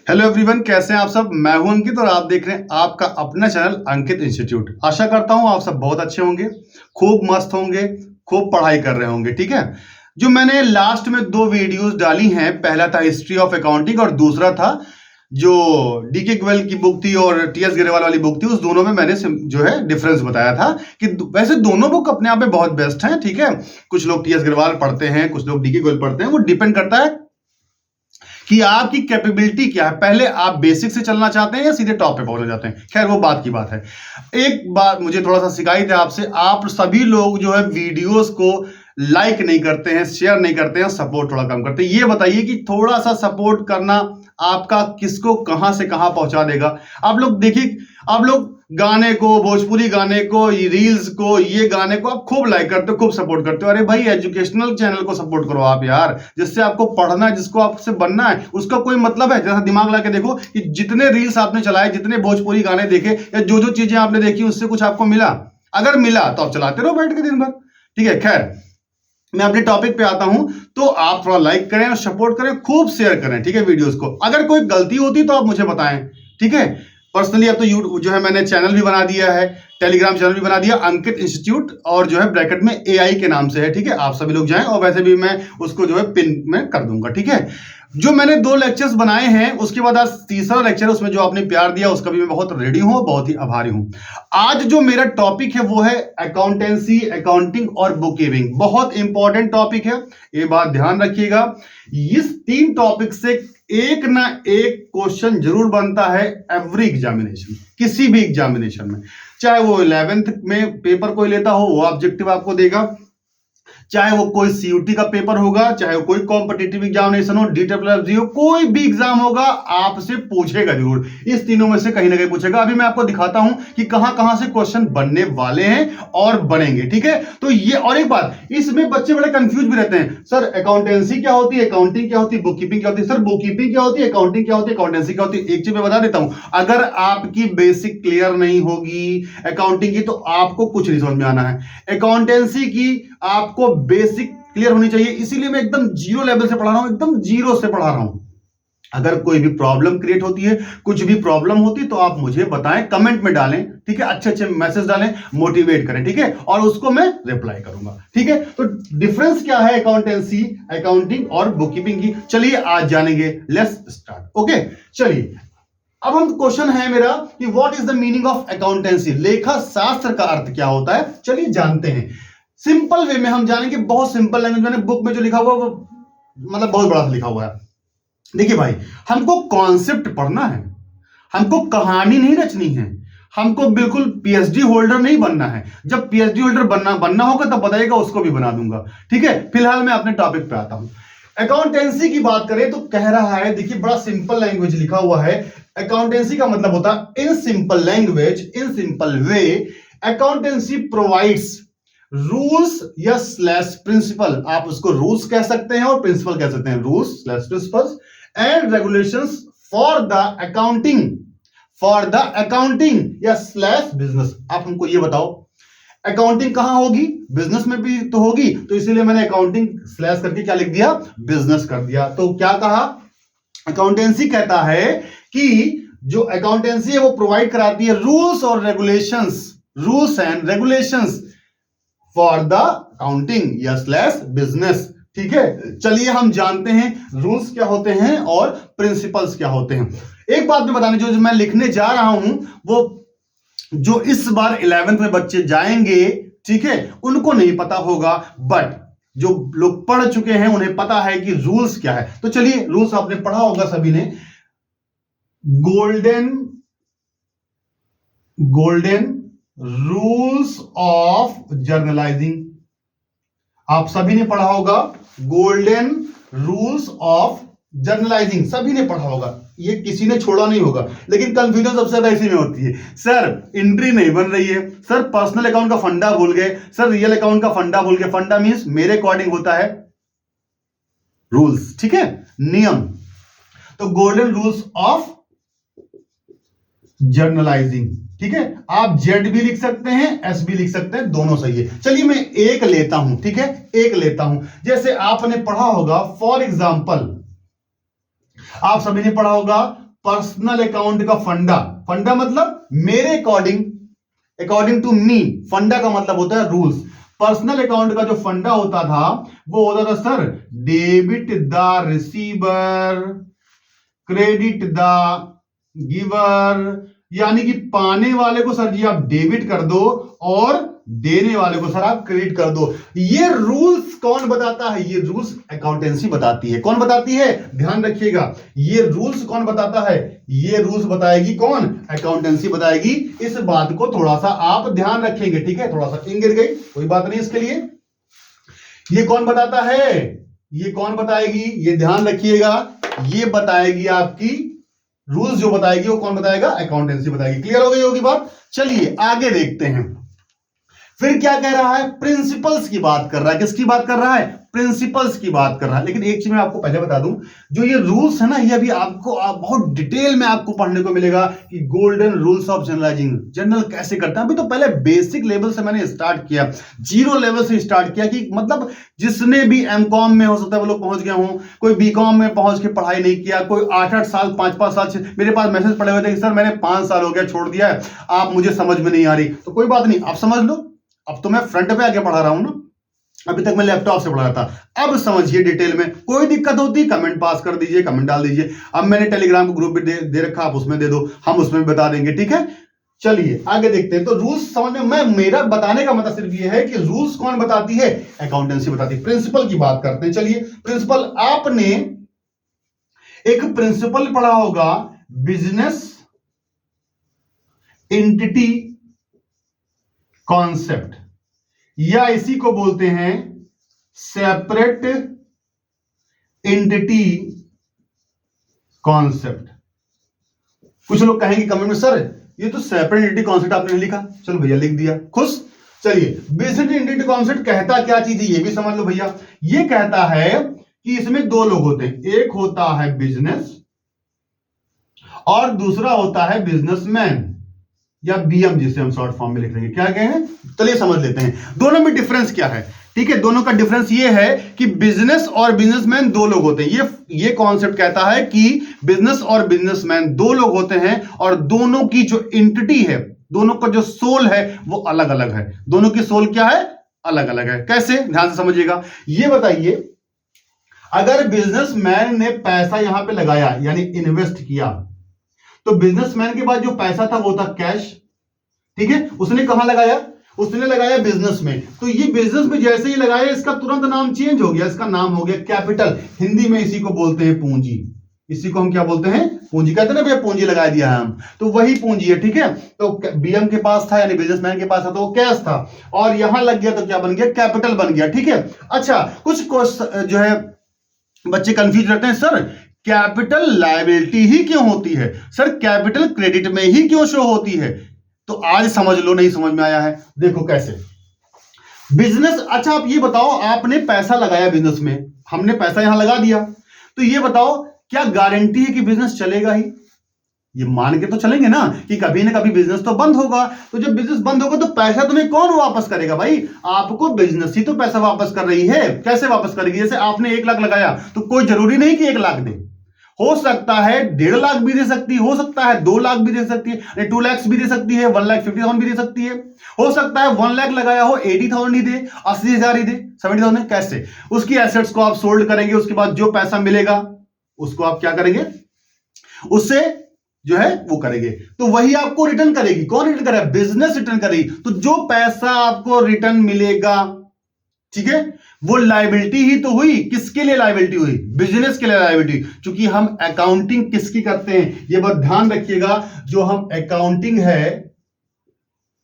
Hello everyone, कैसे हैं आप सब। मैं हूं अंकित और आप देख रहे हैं आपका अपना चैनल अंकित इंस्टीट्यूट। आशा करता हूं आप सब बहुत अच्छे होंगे, खूब मस्त होंगे, खूब पढ़ाई कर रहे होंगे। ठीक है, जो मैंने लास्ट में 2 वीडियोस डाली हैं, पहला था हिस्ट्री ऑफ अकाउंटिंग और दूसरा था जो डीके गोयल की बुक थी और टीएस गिरेवाल वाली बुक थी। उस दोनों में मैंने जो है डिफरेंस बताया था कि वैसे दोनों बुक अपने आप में बहुत बेस्ट हैं। ठीक है, कुछ लोग टीएस गिरेवाल पढ़ते हैं, कुछ लोग डीके गोयल पढ़ते हैं, वो डिपेंड करता है कि आपकी कैपेबिलिटी क्या है। पहले आप बेसिक से चलना चाहते हैं या सीधे टॉप पे पहुंचना चाहते हैं। खैर वो बात की बात है। एक बात मुझे थोड़ा सा शिकायत है आपसे, आप सभी लोग जो है वीडियोस को लाइक नहीं करते हैं, शेयर नहीं करते हैं, सपोर्ट थोड़ा कम करते हैं। ये बताइए कि थोड़ा सा सपोर्ट करना आपका किसको कहां से कहां पहुंचा देगा। आप लोग देखिए, आप लोग गाने को, भोजपुरी गाने को, रील्स को, ये गाने को आप खूब लाइक करते हो, खूब सपोर्ट करते हो। अरे भाई, एजुकेशनल चैनल को सपोर्ट करो आप यार, जिससे आपको पढ़ना है, जिसको आपसे बनना है, उसका कोई मतलब है। जैसा दिमाग लगा के देखो कि जितने रील्स आपने चलाए, जितने भोजपुरी गाने देखे या जो जो चीजें आपने देखी, उससे कुछ आपको मिला? अगर मिला तो आप चलाते रहो बैठ के दिन भर। ठीक है, खैर मैं अपने टॉपिक पे आता हूं, तो आप थोड़ा लाइक करें और सपोर्ट करें, खूब शेयर करें। ठीक है, वीडियोस को। अगर कोई गलती होती तो आप मुझे बताएं। ठीक है, पर्सनली अब तो यूट्यूब जो है मैंने चैनल भी बना दिया है, टेलीग्राम चैनल भी बना दिया अंकित इंस्टीट्यूट, और जो है ब्रैकेट में एआई के नाम से है। ठीक है, आप सभी लोग जाएं, और वैसे भी मैं उसको जो है पिन में कर दूंगा। ठीक है, जो मैंने 2 लेक्चर्स बनाए हैं, उसके बाद आज तीसरा लेक्चर, उसमें जो आपने प्यार दिया उसका भी मैं बहुत रेडी हूं, बहुत ही आभारी हूं। आज जो मेरा टॉपिक है वो है अकाउंटेंसी, अकाउंटिंग और बुक कीपिंग। बहुत इंपॉर्टेंट टॉपिक है, ये बात ध्यान रखिएगा। इस 3 टॉपिक से एक ना एक क्वेश्चन जरूर बनता है एवरी एग्जामिनेशन, किसी भी एग्जामिनेशन में। चाहे वो 11th में पेपर कोई लेता हो, वो ऑब्जेक्टिव आपको देगा, चाहे वो कोई सीयूटी का पेपर होगा, चाहे वो कोई कॉम्पिटिटिव एग्जामिनेशन हो, डीएससी हो, कोई भी एग्जाम होगा, आपसे पूछेगा जरूर। इस तीनों में से कहीं ना कहीं पूछेगा। अभी मैं आपको दिखाता हूं कि कहां कहां से क्वेश्चन बनने वाले हैं और बनेंगे। ठीक है, तो ये, और एक बात, इसमें बच्चे बड़े कंफ्यूज भी रहते हैं। सर अकाउंटेंसी क्या होती है, अकाउंटिंग क्या होती है, बुक कीपिंग क्या होती है। सर बुक कीपिंग क्या होती है, अकाउंटिंग क्या होती है, अकाउंटेंसी क्या होती है। एक चीज मैं बता देता हूं, अगर आपकी बेसिक क्लियर नहीं होगी अकाउंटिंग की, तो आपको कुछ नहीं समझ में आना है। अकाउंटेंसी की आपको बेसिक क्लियर होनी चाहिए, इसीलिए मैं एकदम जीरो लेवल से पढ़ा रहा हूं, एकदम जीरो से पढ़ा रहा हूं। अगर कोई भी प्रॉब्लम क्रिएट होती है, कुछ भी प्रॉब्लम होती, तो आप मुझे बताएं, कमेंट में डालें। ठीक है, अच्छे अच्छे मैसेज डालें, मोटिवेट करें। ठीक है, और उसको मैं रिप्लाई करूंगा। ठीक है, तो डिफरेंस क्या है अकाउंटेंसी, अकाउंटिंग और बुक कीपिंग की, चलिए आज जानेंगे। Let's start. ओके, चलिए अब हम, क्वेश्चन है मेरा कि what is the meaning of accountancy, लेखा शास्त्र का अर्थ क्या होता है। चलिए जानते हैं, सिंपल वे में हम जानेंगे, बहुत सिंपल लैंग्वेज। मैंने बुक में जो लिखा हुआ वो मतलब बहुत बड़ा लिखा हुआ है। देखिए भाई, हमको कॉन्सेप्ट पढ़ना है, हमको कहानी नहीं रचनी है, हमको बिल्कुल पीएचडी होल्डर नहीं बनना है। जब पीएचडी होल्डर बनना होगा तब बताइएगा, उसको भी बना दूंगा। ठीक है, फिलहाल मैं अपने टॉपिक पे आता हूं। अकाउंटेंसी की बात करें तो कह रहा है, देखिए बड़ा सिंपल लैंग्वेज लिखा हुआ है। अकाउंटेंसी का मतलब होता है in simple language, in simple way, accountancy provides rules या स्लैश प्रिंसिपल। आप उसको रूल्स कह सकते हैं और प्रिंसिपल कह सकते हैं, rules slash principles and regulations for the accounting या स्लैश बिजनेस। आप हमको ये बताओ, अकाउंटिंग कहां होगी, बिजनेस में भी तो होगी, तो इसीलिए मैंने अकाउंटिंग स्लैश करके क्या लिख दिया, बिजनेस कर दिया। तो क्या कहा, अकाउंटेंसी कहता है कि जो अकाउंटेंसी है वो प्रोवाइड कराती है रूल्स और regulations, rules and regulations for the accounting या स्लैश बिजनेस। ठीक है, चलिए हम जानते हैं रूल्स क्या होते हैं और प्रिंसिपल्स क्या होते हैं। एक बात मैं बताने, जो मैं लिखने जा रहा हूं वो जो इस बार 11th में बच्चे जाएंगे, ठीक है, उनको नहीं पता होगा, बट जो लोग पढ़ चुके हैं उन्हें पता है कि रूल्स क्या है। तो चलिए, रूल्स आपने पढ़ा होगा सभी ने, गोल्डन रूल्स ऑफ जर्नलाइजिंग, आप सभी ने पढ़ा होगा। गोल्डन रूल्स ऑफ जर्नलाइजिंग सभी ने पढ़ा होगा, ये किसी ने छोड़ा नहीं होगा। लेकिन कंफ्यूजन सबसे ज्यादा इसी में होती है, सर एंट्री नहीं बन रही है, सर पर्सनल अकाउंट का फंडा भूल गए, सर रियल अकाउंट का फंडा भूल गए। फंडा मींस मेरे अकॉर्डिंग होता है रूल्स, ठीक है, नियम। तो गोल्डन रूल्स ऑफ जर्नलाइजिंग, ठीक है, आप जेड भी लिख सकते हैं, एस भी लिख सकते हैं, दोनों सही है। चलिए मैं एक लेता हूं, ठीक है, एक लेता हूं। जैसे आपने पढ़ा होगा, फॉर एग्जाम्पल आप सभी ने पढ़ा होगा पर्सनल अकाउंट का फंडा, फंडा मतलब मेरे अकॉर्डिंग, अकॉर्डिंग टू मी, फंडा का मतलब होता है रूल्स। पर्सनल अकाउंट का जो फंडा होता था वो होता था sir, debit the receiver, credit the giver, यानी कि पाने वाले को सर जी आप डेबिट कर दो और देने वाले को सर आप क्रेडिट कर दो। ये रूल्स कौन बताता है? ये रूल्स अकाउंटेंसी बताती है। कौन बताती है? ध्यान रखिएगा, ये रूल्स कौन बताता है? ये रूल्स बताएगी कौन? अकाउंटेंसी बताएगी। इस बात को थोड़ा सा आप ध्यान रखेंगे, ठीक है? थोड़ा सा इंग गिर गई, कोई बात नहीं इसके लिए। ये कौन बताता है? ये कौन बताएगी? ये ध्यान रखिएगा, ये बताएगी आपकी रूल्स, जो बताएगी वो कौन बताएगा? अकाउंटेंसी बताएगी। क्लियर हो गई होगी बात? चलिए आगे देखते हैं। फिर क्या कह रहा है? प्रिंसिपल्स की बात कर रहा है। किसकी बात कर रहा है? प्रिंसिपल्स की बात कर रहा है। लेकिन एक चीज मैं आपको पहले बता दूं, जो ये रूल्स है ना, ये अभी आपको बहुत डिटेल में आपको पढ़ने को मिलेगा कि golden rules of generalizing, general कैसे करते हैं। अभी तो पहले बेसिक लेवल से मैंने स्टार्ट किया, 0 लेवल से स्टार्ट किया, कि मतलब जिसने भी एमकॉम में हो सकता है वो लोग पहुंच गए हों, कोई बीकॉम में पहुंच के पढ़ाई नहीं किया, कोई 8-8 साल 5-5 साल मेरे पास मैसेज पड़े हुए थे कि सर मैंने 5 साल हो गया छोड़ दिया है, आप मुझे समझ में नहीं आ रही। तो कोई बात नहीं, आप समझ लो। अब तो मैं फ्रंट पे आके पढ़ा रहा हूं ना, अभी तक मैं लैपटॉप से पढ़ा था। अब समझिए डिटेल में। कोई दिक्कत होती कमेंट पास कर दीजिए, कमेंट डाल दीजिए। अब मैंने टेलीग्राम को ग्रुप भी दे रखा, आप उसमें दे दो, हम उसमें बता देंगे, ठीक है? चलिए आगे देखते हैं। तो रूल्स समझ में, मेरा बताने का मतलब सिर्फ ये है कि रूल्स कौन बताती है? अकाउंटेंसी बताती है। प्रिंसिपल की बात करते हैं। चलिए प्रिंसिपल, आपने एक प्रिंसिपल पढ़ा होगा, बिजनेस एंटिटी कॉन्सेप्ट, या इसी को बोलते हैं सेपरेट एंटिटी कॉन्सेप्ट। कुछ लोग कहेंगे कमेंट में, सर ये तो सेपरेट एंटिटी कॉन्सेप्ट आपने लिखा। चलो भैया लिख दिया, खुश। चलिए बिजनेस एंटिटी कॉन्सेप्ट कहता क्या चीज है ये भी समझ लो भैया। ये कहता है कि इसमें 2 लोग होते हैं, एक होता है बिजनेस और दूसरा होता है बिजनेसमैन, या बीएम जिसे हम शॉर्ट फॉर्म में लिख लेंगे। क्या कहें? चलिए समझ लेते हैं दोनों में डिफरेंस क्या है। ठीक है, दोनों का डिफरेंस ये है कि बिजनेस और बिजनेसमैन 2 लोग होते हैं। ये कॉन्सेप्ट कहता है कि बिजनेस और बिजनेसमैन 2 लोग होते हैं और दोनों की जो एंटिटी है, दोनों का जो सोल है वो अलग अलग है। दोनों की सोल क्या है? अलग अलग है। कैसे? ध्यान से समझिएगा। ये बताइए, अगर बिजनेसमैन ने पैसा यहां पे लगाया यानी इन्वेस्ट किया, तो बिजनेसमैन के पास जो पैसा था वो था कैश। ठीक है, उसने कहां लगाया? उसने लगाया बिजनेस में। तो ये बिजनेस में जैसे ही लगाया, इसका तुरंत नाम चेंज हो गया, इसका नाम हो गया कैपिटल। हिंदी में इसी को बोलते हैं पूंजी। इसी को हम क्या बोलते हैं? पूंजी। कहते हैं ना भैया पूंजी लगा दिया है हम, तो वही पूंजी है। ठीक है, तो बीएम के पास था यानी बिजनेसमैन के पास था तो वो कैश था, और यहां लग गया तो क्या बन गया? कैपिटल बन गया। ठीक है, अच्छा कुछ जो है बच्चे कंफ्यूज रहते हैं, सर कैपिटल लायबिलिटी ही क्यों होती है? सर कैपिटल क्रेडिट में ही क्यों शो होती है? तो आज समझ लो, नहीं समझ में आया है, देखो कैसे। बिजनेस, अच्छा आप ये बताओ, आपने पैसा लगाया बिजनेस में, हमने पैसा यहां लगा दिया, तो ये बताओ क्या गारंटी है कि बिजनेस चलेगा ही? ये मान के तो चलेंगे ना कि कभी ना कभी बिजनेस तो बंद होगा। तो जब बिजनेस बंद होगा तो पैसा तुम्हें कौन वापस करेगा? भाई आपको बिजनेस ही तो पैसा वापस कर रही है। कैसे वापस करेगी? जैसे आपने 1 लाख लगाया तो कोई जरूरी नहीं कि 1 लाख दे, हो सकता है 1.5 लाख भी दे सकती है, हो सकता है 2 लाख भी दे सकती है, 2 लाख भी दे सकती है, 1,50,000 भी दे सकती है। हो सकता है 1 लाख लगाया हो 80,000 ही दे, 80,000 ही दे, 70,000। कैसे? उसकी एसेट्स को आप सोल्ड करेंगे, उसके बाद जो पैसा मिलेगा उसको आप क्या करेंगे? उससे जो है वो करेंगे, तो वही आपको रिटर्न करेगी। कौन रिटर्न करेगा? बिजनेस रिटर्न करेगी। तो जो पैसा आपको रिटर्न मिलेगा, ठीक है, वो लायबिलिटी ही तो हुई। किसके लिए लायबिलिटी हुई? बिजनेस के लिए लायबिलिटी। क्योंकि हम अकाउंटिंग किसकी करते हैं, ये बात ध्यान रखिएगा, जो हम अकाउंटिंग है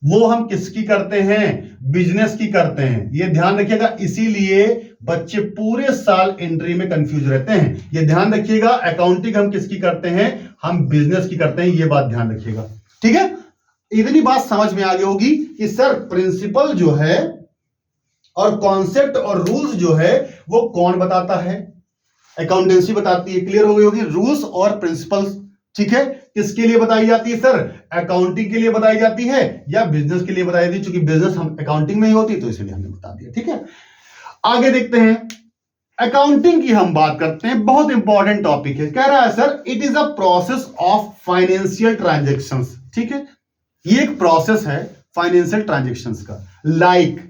वो हम किसकी करते हैं? बिजनेस की करते हैं। ये ध्यान रखिएगा, इसीलिए बच्चे पूरे साल एंट्री में कंफ्यूज रहते हैं। ये ध्यान रखिएगा, अकाउंटिंग हम किसकी करते हैं? हम बिजनेस की करते हैं। ये बात ध्यान रखिएगा, ठीक है? इतनी बात समझ में आ गई होगी कि सर प्रिंसिपल जो है और कॉन्सेप्ट और रूल्स जो है वो कौन बताता है? अकाउंटेंसी बताती है। क्लियर हो गई होगी, रूल्स और प्रिंसिपल्स। ठीक है, किसके लिए बताई जाती है सर? अकाउंटिंग के लिए बताई जाती है या बिजनेस के लिए बताई जाती है? क्योंकि बिजनेस हम अकाउंटिंग में ही होती है तो इसलिए हमने बता दिया। ठीक है, आगे देखते हैं। अकाउंटिंग की हम बात करते हैं, बहुत इंपॉर्टेंट टॉपिक है। कह रहा है sir it is a process of financial transactions. ठीक है, ये एक प्रोसेस है फाइनेंशियल ट्रांजैक्शंस का, like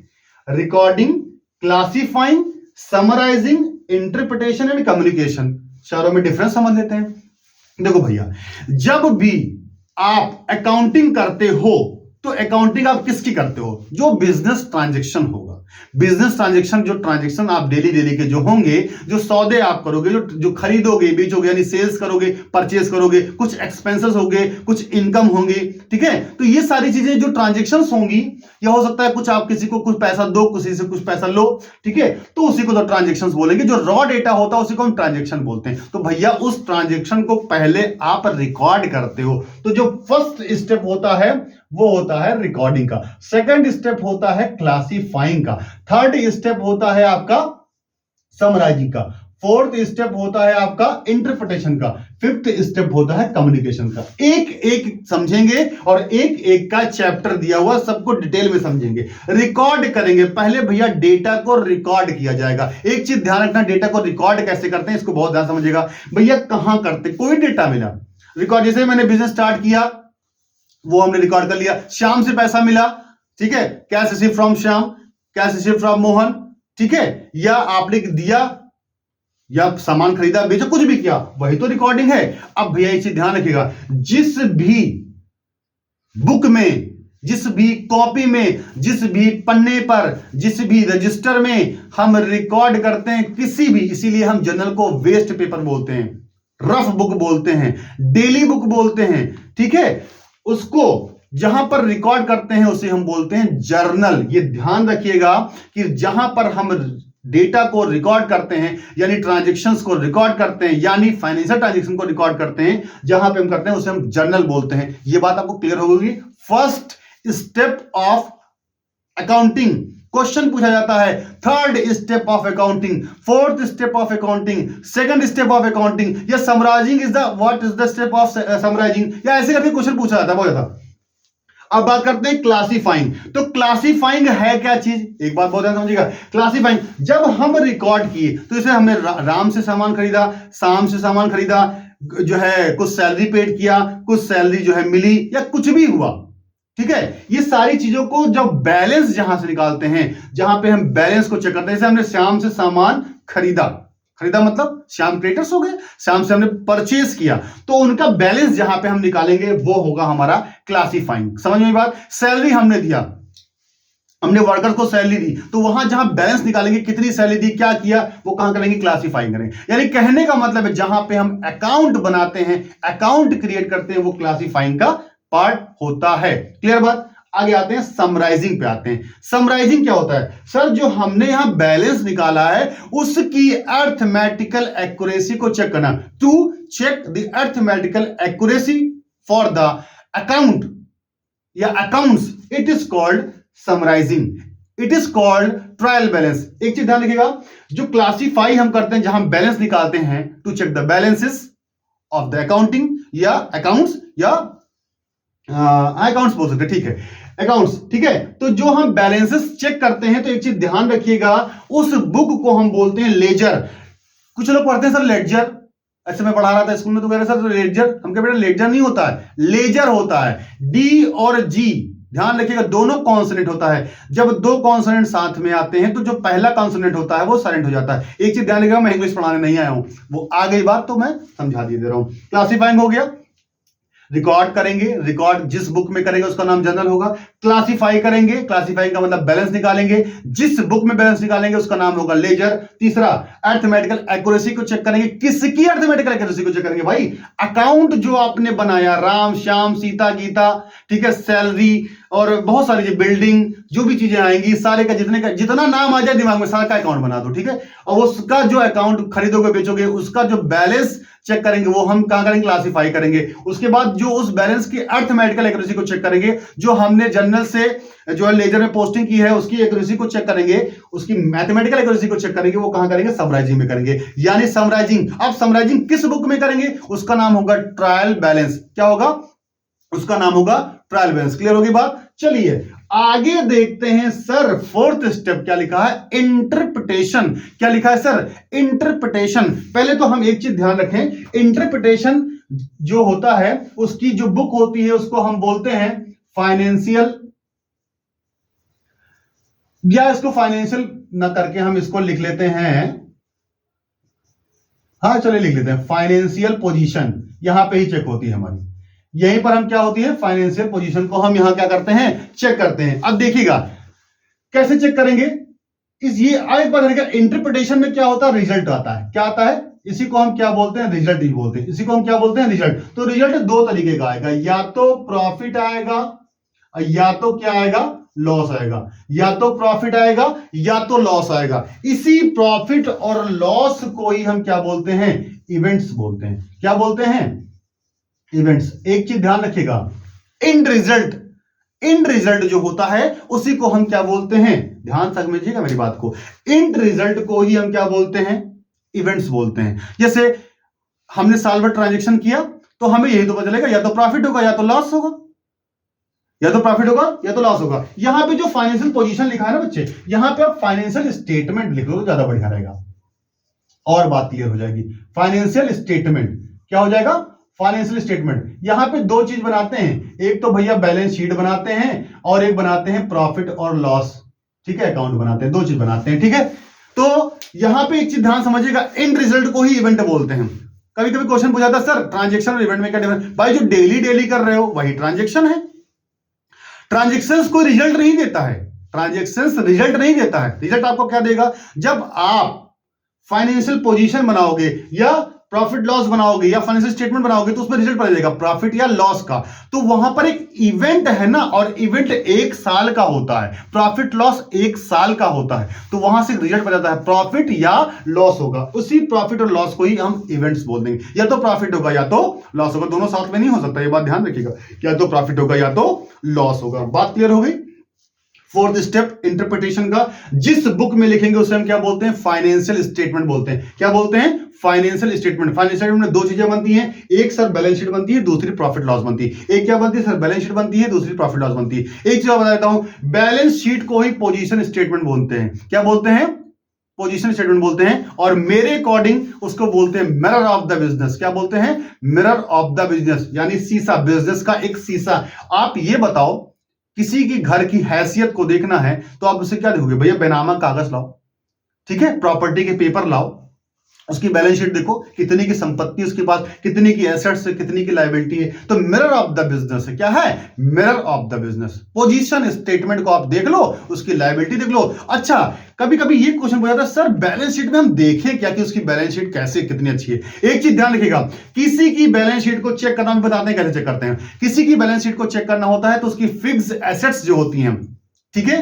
recording, classifying, summarising, interpretation and communication. चारों में डिफरेंस समझ लेते हैं। देखो भैया, जब भी आप अकाउंटिंग करते हो तो अकाउंटिंग आप किसकी करते हो? जो बिजनेस ट्रांजैक्शन होगा, बिजनेस ट्रांजैक्शन, जो ट्रांजैक्शन आप डेली डेली के जो होंगे, जो सौदे आप करोगे, जो खरीदोगे बेचोगे, यानी सेल्स करोगे, परचेज करोगे, कुछ एक्सपेंसेस होंगे, कुछ इनकम होंगे। ठीक है, तो ये सारी चीजें जो ट्रांजैक्शन होंगी, या हो सकता है कुछ आप किसी को कुछ पैसा दो, किसी से कुछ पैसा लो। ठीक है, तो उसी को तो ट्रांजैक्शन बोलेंगे। जो रॉ डेटा होता है उसी को हम ट्रांजैक्शन बोलते हैं। तो भैया उस ट्रांजैक्शन को पहले आप रिकॉर्ड करते हो। तो जो फर्स्ट स्टेप होता है वो होता है रिकॉर्डिंग का, सेकंड स्टेप होता है क्लासिफाइंग का, थर्ड स्टेप होता है आपका समराइजिंग का, फोर्थ स्टेप होता है आपका इंटरप्रिटेशन का, फिफ्थ स्टेप होता है कम्युनिकेशन का। एक एक समझेंगे और एक एक का चैप्टर दिया हुआ, सबको डिटेल में समझेंगे। रिकॉर्ड करेंगे पहले भैया, डेटा को रिकॉर्ड किया जाएगा। एक चीज ध्यान रखना, डेटा को रिकॉर्ड कैसे करते हैं इसको बहुत ध्यान समझिएगा भैया। कहां करते? कोई डेटा मिला रिकॉर्ड, जैसे मैंने बिजनेस स्टार्ट किया वो हमने रिकॉर्ड कर लिया। श्याम से पैसा मिला, ठीक है, cash receive from Shyam, cash receive from Mohan. ठीक है, या आपने दिया या सामान खरीदा बेचा, कुछ भी किया, वही तो रिकॉर्डिंग है। अब भैया इसे ध्यान रखिएगा, जिस भी बुक में, जिस भी कॉपी में, जिस भी पन्ने पर, जिस भी रजिस्टर में हम रिकॉर्ड करते हैं किसी भी, इसीलिए हम जर्नल को वेस्ट पेपर बोलते हैं, रफ बुक बोलते हैं, डेली बुक बोलते हैं। ठीक है, उसको जहां पर रिकॉर्ड करते हैं उसे हम बोलते हैं जर्नल। ये ध्यान रखिएगा कि जहां पर हम डेटा को रिकॉर्ड करते हैं, यानी ट्रांजैक्शंस को रिकॉर्ड करते हैं, यानी फाइनेंशियल ट्रांजैक्शन को रिकॉर्ड करते हैं, जहां पे हम करते हैं उसे हम जर्नल बोलते हैं। ये बात आपको क्लियर होगी। First step of accounting, question पूछा जाता है, third step of accounting, fourth step of accounting, second step of accounting, या summarising is the what is the step of summarising, या ऐसे करके क्वेश्चन पूछा जाता है बहुत ज्यादा। अब बात करते हैं क्लासिफाइंग। तो क्लासिफाइंग है क्या चीज? एक बात बहुत ध्यान समझिएगा, क्लासिफाइंग जब हम रिकॉर्ड किए, तो इसे हमने राम से सामान खरीदा, शाम से सामान खरीदा, जो है कुछ सैलरी पेड किया, कुछ सैलरी जो है मिली, या कुछ भी हुआ। ठीक है, ये सारी चीजों को जब बैलेंस जहां से निकालते हैं, जहां पे हम बैलेंस को चेक करते हैं, जैसे हमने श्याम से सामान खरीदा, खरीदा मतलब श्याम क्रेडिटर्स हो गए, श्याम से हमने परचेज किया, तो उनका बैलेंस जहां पे हम निकालेंगे वो होगा हमारा क्लासिफाइंग। समझ में बात? सैलरी हमने दिया, हमने वर्कर्स को सैलरी दी, तो वहां जहां बैलेंस निकालेंगे, कितनी सैलरी दी, क्या किया, वो कहां करेंगे? क्लासिफाइंग करेंगे। यानी कहने का मतलब है जहां पे हम अकाउंट बनाते हैं, अकाउंट क्रिएट करते हैं, वो क्लासिफाइंग का पार्ट होता है। क्लियर बात? आगे आते हैं समराइजिंग पे आते हैं। समराइजिंग क्या होता है? सर जो हमने यहां बैलेंस निकाला है उसकी अर्थमेटिकल एक्यूरेसी को चेक करना, to check the arithmetical accuracy for the account या accounts, it is called summarising, it is called trial balance. एक चीज ध्यान रखिएगा, जो क्लासिफाई हम करते हैं, जहां बैलेंस निकालते हैं, to check the balances of the accounting या अकाउंट्स, या अकाउंट्स बोल सकते हैं। ठीक है, अकाउंट्स। ठीक है, तो जो हम बैलेंसेस चेक करते हैं, तो एक चीज ध्यान रखिएगा, उस बुक को हम बोलते हैं लेजर। कुछ लोग पढ़ते हैं सर लेजर, ऐसे मैं पढ़ा रहा था स्कूल में तो कह रहे सर लेजर, हम कह बेटा लेजर नहीं होता है, लेजर होता है। डी और जी ध्यान रखिएगा, दोनों कॉन्सोनेंट होता है। जब दो कॉन्सोनेंट साथ में आते हैं तो जो पहला कॉन्सोनेंट होता है वो साइलेंट हो जाता है। एक चीज ध्यान रखिएगा, मैं इंग्लिश पढ़ाने नहीं आया हूं, वो आ गई बात तो मैं समझा दे रहा हूं। क्लासिफाइंग हो गया, रिकॉर्ड करेंगे, रिकॉर्ड जिस बुक में करेंगे उसका नाम जर्नल होगा। क्लासिफाई करेंगे, क्लासिफाई का मतलब बैलेंस निकालेंगे, जिस बुक में बैलेंस निकालेंगे उसका नाम होगा लेजर। तीसरा, अर्थमेटिकल एक्यूरेसी को चेक करेंगे। किसकी अर्थमेटिकल एक्यूरेसी को चेक करेंगे भाई? अकाउंट जो आपने बनाया, राम श्याम सीता गीता, ठीक है, सैलरी और बहुत सारी चीजें, बिल्डिंग, जो भी चीजें आएंगी सारे का जितना नाम आ जाए दिमाग में, सारा का अकाउंट बना दो। ठीक है, और उसका जो अकाउंट खरीदोगे बेचोगे उसका जो बैलेंस चेक करेंगे, वो हम कहां करेंगे? क्लासिफाई करेंगे। उसके बाद जो उस बैलेंस की अर्थमेटिकल एक्यूरेसी को चेक करेंगे, जो हमने जर्नल से जो है लेजर में पोस्टिंग की है उसकी एक्यूरेसी को चेक करेंगे, उसकी मैथमेटिकल एक्यूरेसी को चेक करेंगे, वो कहां करेंगे? समराइजिंग में करेंगे। यानी समराइजिंग, अब समराइजिंग किस बुक में करेंगे? उसका नाम होगा ट्रायल बैलेंस। क्या होगा? उसका नाम होगा ट्रायल बैलेंस। क्लियर होगी बात? चलिए आगे देखते हैं सर फोर्थ स्टेप क्या लिखा है, इंटरप्रिटेशन। क्या लिखा है सर, इंटरप्रिटेशन। पहले तो हम एक चीज ध्यान रखें, इंटरप्रिटेशन जो होता है उसकी जो बुक होती है उसको हम बोलते हैं फाइनेंशियल, या इसको फाइनेंशियल ना करके हम इसको लिख लेते हैं, हाँ चलिए लिख लेते हैं फाइनेंशियल पोजीशन। यहां पे ही चेक होती है हमारी, यहीं पर हम क्या होती है फाइनेंशियल पोजीशन को हम यहां क्या करते हैं, चेक करते हैं। अब देखिएगा कैसे चेक करेंगे, ये एक बार इंटरप्रिटेशन में क्या होता है, रिजल्ट आता है। क्या आता है, इसी को हम क्या बोलते हैं, रिजल्ट ही बोलते हैं। इसी को हम क्या बोलते हैं, रिजल्ट। तो रिजल्ट दो तरीके का आएगा, या तो प्रॉफिट आएगा या तो क्या आएगा, लॉस आएगा। या तो प्रॉफिट आएगा या तो लॉस आएगा। इसी प्रॉफिट और लॉस को ही हम क्या बोलते हैं, इवेंट्स बोलते हैं। क्या बोलते हैं, इवेंट्स। एक चीज ध्यान रखिएगा, एंड रिजल्ट जो होता है उसी को हम क्या बोलते हैं, ध्यान समझिएगा मेरी बात को, एंड रिजल्ट को ही हम क्या बोलते हैं, इवेंट्स बोलते हैं। जैसे हमने साल भर ट्रांजैक्शन किया तो हमें यही तो पता चलेगा, या तो प्रॉफिट होगा या तो लॉस होगा, या तो प्रॉफिट होगा या तो लॉस होगा। यहां पे जो फाइनेंशियल पोजीशन लिखा है ना बच्चे, यहां पे आप फाइनेंशियल स्टेटमेंट लिख लो तो ज्यादा बढ़िया रहेगा और बात क्लियर हो जाएगी। फाइनेंशियल स्टेटमेंट क्या हो जाएगा, फाइनेंशियल स्टेटमेंट। यहां पे दो चीज बनाते हैं, एक तो भैया बैलेंस शीट बनाते हैं और एक बनाते हैं प्रॉफिट और लॉस, ठीक है, अकाउंट बनाते हैं, दो चीज बनाते हैं, ठीक है। तो यहां पे एक चीज ध्यान समझिएगा, एंड रिजल्ट को ही इवेंट बोलते हैं। कभी कभी क्वेश्चन पूछा था सर ट्रांजेक्शन और इवेंट में क्या डिफरेंस, भाई जो डेली कर रहे हो वही ट्रांजेक्शन है। ट्रांजेक्शन्स को रिजल्ट नहीं देता है, ट्रांजेक्शन्स रिजल्ट नहीं देता है। रिजल्ट आपको क्या देगा, जब आप फाइनेंशियल पोजीशन बनाओगे या प्रॉफिट लॉस बनाओगे या फाइनेंशियल स्टेटमेंट बनाओगे तो उसमें रिजल्ट पता चलेगा प्रॉफिट या लॉस का। तो वहां पर एक इवेंट है ना, और इवेंट एक साल का होता है, प्रॉफिट लॉस एक साल का होता है, तो वहां से रिजल्ट पता जाता है प्रॉफिट या लॉस होगा। उसी प्रॉफिट और लॉस को ही हम इवेंट्स बोल देंगे, या तो प्रॉफिट होगा या तो लॉस होगा, दोनों साथ में नहीं हो सकता, ये बात ध्यान रखिएगा, या तो प्रॉफिट होगा या तो लॉस होगा। बात क्लियर हो गई। फोर्थ स्टेप इंटरप्रिटेशन का, जिस बुक में लिखेंगे उसे हम क्या बोलते हैं, फाइनेंशियल स्टेटमेंट बोलते हैं। क्या बोलते हैं, फाइनेंशियल स्टेटमेंट। फाइनेंशियल स्टेटमेंट में दो चीजें बनती हैं, एक सर बैलेंस शीट बनती है, दूसरी प्रॉफिट लॉस बनती है। एक क्या बनती है सर, बैलेंस शीट बनती है, दूसरी प्रॉफिट लॉस बनती है। एक चीज बता देता हूं, बैलेंस शीट को ही पोजीशन स्टेटमेंट बोलते हैं। क्या बोलते हैं, पोजीशन स्टेटमेंट बोलते हैं, और मेरे अकॉर्डिंग उसको बोलते हैं मिरर ऑफ द बिजनेस। क्या बोलते हैं, मिरर ऑफ द बिजनेस, यानी शीशा, बिजनेस का एक शीशा। आप ये बताओ, किसी की घर की हैसियत को देखना है तो आप उसे क्या देखोगे, भैया बेनामा कागज लाओ, ठीक है, प्रॉपर्टी के पेपर लाओ, उसकी बैलेंस शीट देखो, कितनी की संपत्ति उसके पास, कितनी की एसेट्स है, कितनी की लायबिलिटी है। तो मिरर ऑफ द बिजनेस है, क्या है, mirror of the business. Position statement को आप देख लो, उसकी लायबिलिटी देख लो। अच्छा, कभी कभी ये क्वेश्चन पूछा था सर बैलेंस शीट में हम देखें क्या कि उसकी बैलेंस शीट कैसे, कितनी अच्छी है। एक चीज ध्यान रखिएगा, किसी की बैलेंस शीट को चेक करना, हम बताते हैं कैसे चेक करते हैं। किसी की बैलेंस शीट को चेक करना होता है तो उसकी फिक्स एसेट्स जो होती हैं, ठीक है,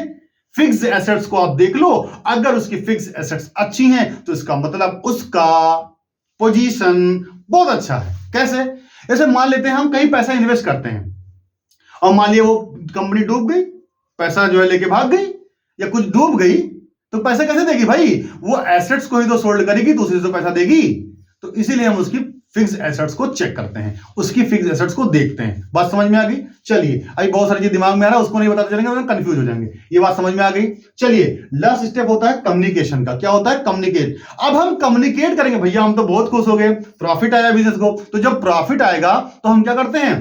फिक्स एसेट्स को आप देख लो। अगर उसकी फिक्स एसेट्स अच्छी हैं तो इसका मतलब उसका पोजीशन बहुत अच्छा है। कैसे, जैसे मान लेते हैं हम कहीं पैसा इन्वेस्ट करते हैं और मान लिया वो कंपनी डूब गई, पैसा जो है लेके भाग गई या कुछ डूब गई, तो पैसा कैसे देगी भाई, वो एसेट्स को ही तो सोल्ड करेगी, दूसरी से पैसा देगी। तो इसीलिए हम उसकी फिक्स एसेट्स को चेक करते हैं, उसकी फिक्स एसेट्स को देखते हैं। बात समझ में आ गई। चलिए, अभी बहुत सारी चीज दिमाग में आ रहा है, उसको नहीं बताते चलेंगे, कंफ्यूज हो जाएंगे। ये बात समझ में आ गई। चलिए, लास्ट स्टेप होता है कम्युनिकेशन का। क्या होता है, कम्युनिकेट। अब हम कम्युनिकेट करेंगे, भैया हम तो बहुत खुश हो गए, प्रॉफिट आया बिजनेस को। तो जब प्रॉफिट आएगा तो हम क्या करते हैं,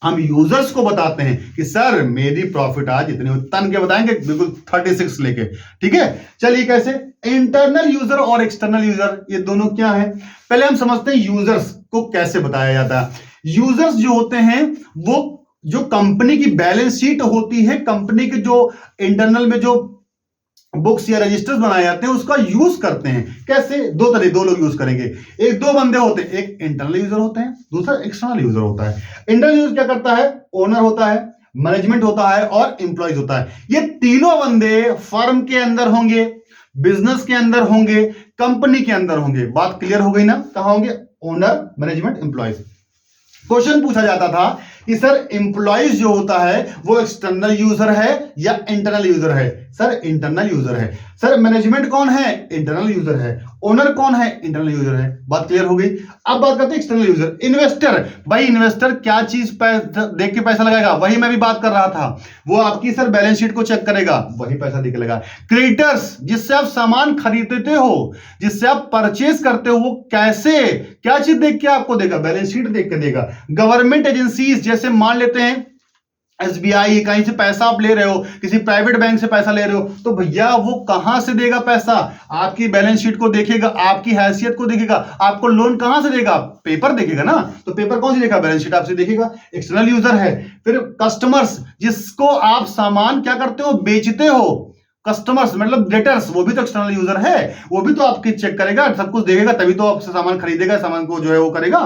हम यूजर्स को बताते हैं कि सर मेरी प्रॉफिट आज इतने, तन के बताएंगे बिल्कुल 36 लेके, ठीक है। चलिए कैसे, इंटरनल यूजर और एक्सटर्नल यूजर, ये दोनों क्या है, पहले हम समझते हैं यूजर्स को कैसे बताया जाता है। यूजर्स जो होते हैं वो जो कंपनी की बैलेंस शीट होती है, कंपनी के जो इंटरनल में जो बुक्स या रजिस्टर्स बनाए जाते हैं उसका यूज करते हैं। कैसे, दो लोग यूज करेंगे। एक दो बंदे होते हैं, एक इंटरनल यूजर होते हैं, दूसरा एक्सटर्नल यूजर होता है। इंटरनल यूजर क्या करता है, ओनर होता है, मैनेजमेंट होता है और एम्प्लॉयज होता है। ये तीनों बंदे फर्म के अंदर होंगे, बिजनेस के अंदर होंगे, कंपनी के अंदर होंगे। बात क्लियर हो गई ना, कहां होंगे, ओनर, मैनेजमेंट, एम्प्लॉयज। क्वेश्चन पूछा जाता था कि सर एम्प्लॉयज जो होता है वो एक्सटर्नल यूजर है या इंटरनल यूजर है। सर इंटरनल यूजर है। सर मैनेजमेंट कौन है? इंटरनल यूजर है। ओनर कौन है? इंटरनल यूजर है। बात क्लियर हो गई। अब बात करते हैं एक्सटर्नल यूजर। इन्वेस्टर, भाई इन्वेस्टर क्या चीज देख के पैसा लगाएगा? वही मैं भी बात कर रहा था, वो आपकी सर बैलेंस शीट को चेक करेगा, वही पैसा देख के लगा। क्रेडिटर्स, जिससे आप सामान खरीदते हो, जिससे आप परचेज करते हो, वो कैसे क्या चीज देख के आपको देगा? बैलेंस शीट देख के देगा। गवर्नमेंट एजेंसीज, जैसे मान लेते हैं एसबीआई, कहीं से पैसा आप ले रहे हो, किसी प्राइवेट बैंक से पैसा ले रहे हो, तो भैया वो कहां से देगा पैसा? आपकी बैलेंस शीट को देखेगा, आपकी हैसियत को देखेगा। आपको लोन कहां से देगा? पेपर देखेगा ना। तो पेपर कौन से देगा? बैलेंस शीट आपसे देखेगा। एक्सटर्नल यूजर है। फिर कस्टमर्स, जिसको आप सामान क्या करते हो? बेचते हो। कस्टमर्स मतलब डेटर्स, वो भी तो एक्सटर्नल यूजर है, वो भी तो आपकी चेक करेगा, सब कुछ देखेगा, तभी तो आपसे सामान खरीदेगा, सामान को जो है वो करेगा।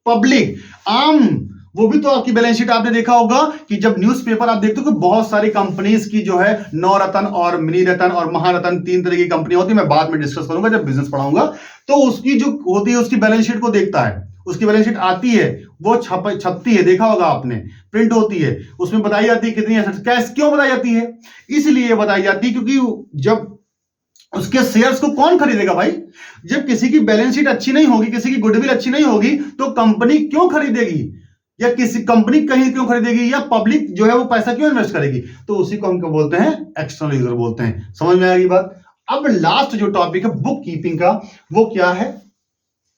पब्लिक, आम, वो भी तो आपकी बैलेंस शीट आपने देखा होगा कि जब न्यूज़पेपर आप देखते हो कि बहुत सारी कंपनीज की जो है नवरत्न और मिनी रत्न और महारत्न, 3 तरह की कंपनी होती है। मैं बाद में डिस्कस करूंगा जब बिजनेस पढ़ाऊंगा। तो उसकी जो होती है उसकी बैलेंस शीट को देखता है, उसकी बैलेंस शीट आती है, वो छपती है, देखा होगा आपने, प्रिंट होती है, उसमें बताई जाती है कितनी एसेट्स। कैश क्यों बताई जाती है? इसलिए बताई जाती है क्योंकि जब उसके शेयर्स को कौन खरीदेगा भाई? जब किसी की बैलेंस शीट अच्छी नहीं होगी, किसी की गुडविल अच्छी नहीं होगी, तो कंपनी क्यों खरीदेगी? या किसी कंपनी कहीं क्यों खरीदेगी? या पब्लिक जो है वो पैसा क्यों इन्वेस्ट करेगी? तो उसी को हम क्या बोलते हैं? एक्सटर्नल यूजर बोलते हैं। समझ में आएगी बात? अब लास्ट जो टॉपिक है बुक कीपिंग का, वो क्या है?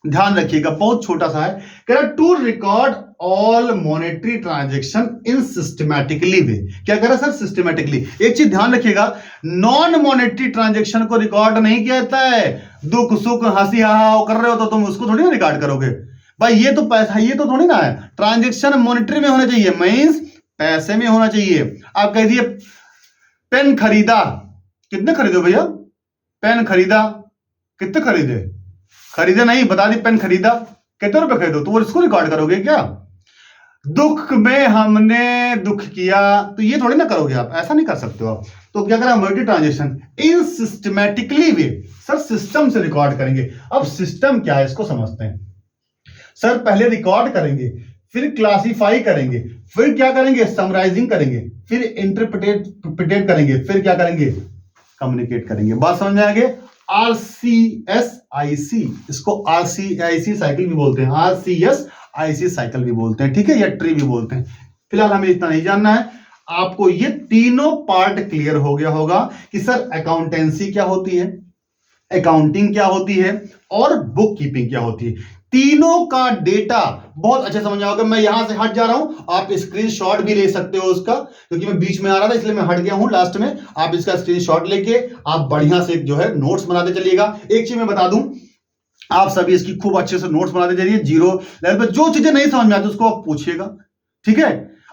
ध्यान रखिएगा, बहुत छोटा सा है। कह रहा to record all monetary transaction in systematically way. क्या कह रहा सर? सिस्टमैटिकली। एक चीज ध्यान रखिएगा, नॉन मॉनेटरी ट्रांजेक्शन को रिकॉर्ड नहीं किया जाता है। दुख सुख हंसी हा कर रहे हो तो तुम उसको थोड़ी ना रिकॉर्ड करोगे भाई। ये तो पैसा, ये तो थोड़ी ना है। ट्रांजेक्शन मॉनेटरी में होना चाहिए, मींस पैसे में होना चाहिए। आप कह दिए पेन खरीदा, कितने खरीदो भैया? पेन खरीदा, कितने खरीदे? खरीदे नहीं, बता दी पेन खरीदा, कितने रुपए खरीदो, तो वो इसको रिकॉर्ड करोगे क्या? दुख में हमने दुख किया, तो ये थोड़ी ना करोगे आप, ऐसा नहीं कर सकते हो आप। तो क्या करा? Multi transaction in systematically way. Sir system से रिकॉर्ड करेंगे। अब सिस्टम क्या है इसको समझते हैं। सर पहले रिकॉर्ड करेंगे, फिर क्लासिफाई करेंगे, फिर क्या करेंगे? समराइजिंग करेंगे, फिर इंटरप्रिटेट करेंगे, फिर क्या करेंगे? कम्युनिकेट करेंगे। बात समझ में आ गई? RCSIC, इसको RCIC साइकिल भी बोलते हैं, RCSIC साइकिल भी बोलते हैं, ठीक है, या ट्री भी बोलते हैं। फिलहाल हमें इतना नहीं जानना है। आपको ये तीनों पार्ट क्लियर हो गया होगा कि सर अकाउंटेंसी क्या होती है, अकाउंटिंग क्या होती है, और बुक कीपिंग क्या होती है। तीनों का डेटा बहुत अच्छे समझ आओगे। मैं यहां से हट जा रहा हूं, आप स्क्रीनशॉट भी ले सकते हो उसका, क्योंकि मैं बीच में आ रहा था इसलिए मैं हट गया हूं लास्ट में। आप इसका स्क्रीनशॉट लेके आप बढ़िया से जो है नोट्स बनाते चलिएगा। एक चीज मैं बता दूं, आप सभी इसकी खूब अच्छे से नोट्स बनाते चलिए। जीरो लेवल पर जो चीजें नहीं समझ में आती उसको आप पूछिएगा, ठीक है,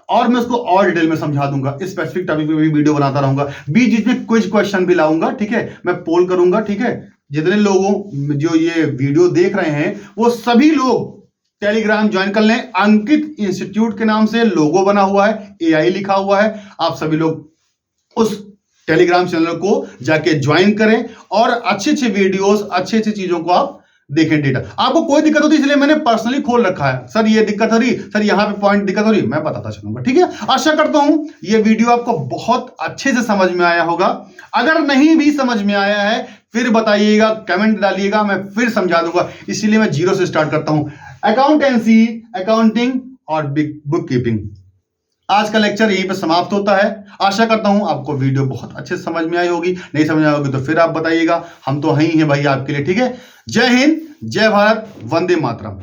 और मैं उसको और डिटेल में समझा दूंगा। स्पेसिफिक टॉपिक पे भी वीडियो बनाता रहूंगा, बीच में कुछ क्वेश्चन भी लाऊंगा, ठीक है, मैं पोल करूंगा, ठीक है। जितने लोगों जो ये वीडियो देख रहे हैं वो सभी लोग टेलीग्राम ज्वाइन कर लें। अंकित इंस्टीट्यूट के नाम से लोगो बना हुआ है, AI लिखा हुआ है। आप सभी लोग उस टेलीग्राम चैनल को जाके ज्वाइन करें और अच्छे अच्छे वीडियोस, अच्छी अच्छी चीजों को आप देखें। डेटा आपको कोई दिक्कत होती है इसलिए मैंने पर्सनली खोल रखा है। सर ये दिक्कत हो रही, सर यहाँ पे पॉइंट दिक्कत हो रही, मैं बताता चलूंगा, ठीक है। आशा करता हूं ये वीडियो आपको बहुत अच्छे से समझ में आया होगा। अगर नहीं भी समझ में आया है फिर बताइएगा, कमेंट डालिएगा, मैं फिर समझा दूंगा। इसीलिए मैं जीरो से स्टार्ट करता हूं। अकाउंटेंसी, अकाउंटिंग और बुक कीपिंग। आज का लेक्चर यहीं पे समाप्त होता है। आशा करता हूं आपको वीडियो बहुत अच्छे से समझ में आई होगी। नहीं समझ में आई होगी तो फिर आप बताइएगा, हम तो यहीं हैं भाई आपके लिए, ठीक है। जय हिंद, जय भारत, वंदे मातरम।